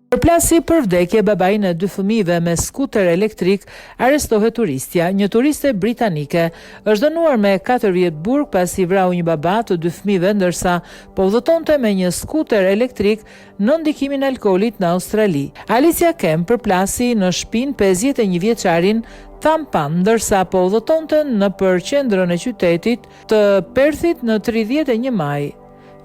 Përplasi për vdekje babai në 2 fëmijëve me skuter elektrik, arrestohet turistja. Një turiste britanike është dënuar me 4 vjet burg pasi vrau një baba të 2 fëmijëve ndërsa po udhëtonte me një skuter elektrik në ndikimin e alkoolit në Australi. Alicia Kemp përplasi në shtëpinë 51 vjeçarin Tampan ndërsa po udhëtonte nëpër qendrën e qytetit të Perthit në 31 maj.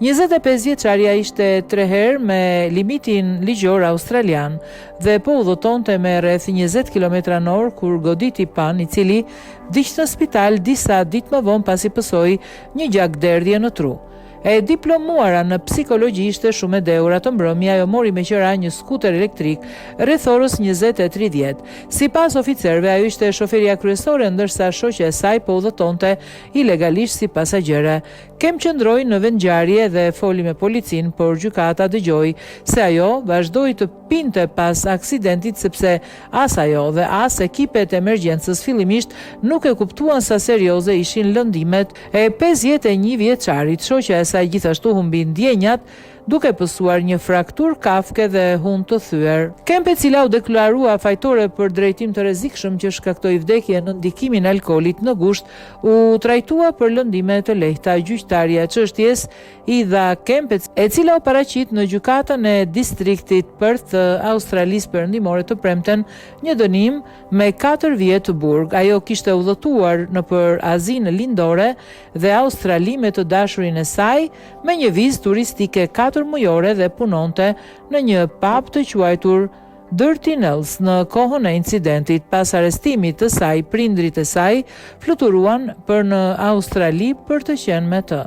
25 vjeçaria ishte 3 herë me limitin ligjor australian dhe po udhëtonte me rreth 20 km/h kur goditi Pan, i cili vdiq në spital disa ditë më vonë pasi pësoi një gjakderdhje në tru. E diplomuara në psikologji ishte shumë e dhëura të mbrëmja, ajo mori me qira një skuter elektrik rreth orës 20:30. Sipas oficerëve, ajo ishte shoferja kryesore ndërsa shoqja e saj po udhëtonte ilegalisht si pasagjere. Kem qëndroi në vendngjarje dhe foli me policin, por gjykata dëgjoi se ajo vazhdoi të pinte pas aksidentit sepse as ajo dhe as ekipet e emergjencës fillimisht nuk e kuptuan sa serioze ishin lëndimet e 51 vjeçarit. Shoqja e saj gjithashtu humbi ndjenjat duke pësuar një fraktur kafke dhe hund të thyer. Kemp, e cila u deklarua fajtore për drejtim të rrezikshëm që shkaktoi vdekje në ndikimin e alkoolit në gusht, u trajtua për lëndime të lehta. Gjyqtarja e çështjes i dha Kempit, e cila u paraqit në gjykatën e distriktit Perth të Australisë Perëndimore të premten, një dënim me 4 vjet burg. Ajo kishte udhëtuar nëpër Azinë Lindore dhe Australi me të dashurin e saj me një vizë turistike 4 mujore dhe punonte në një pub të quajtur Dirty Nels në kohën e incidentit. Pas arrestimit të saj, prindrit e saj fluturuan për në Australi për të qenë me të.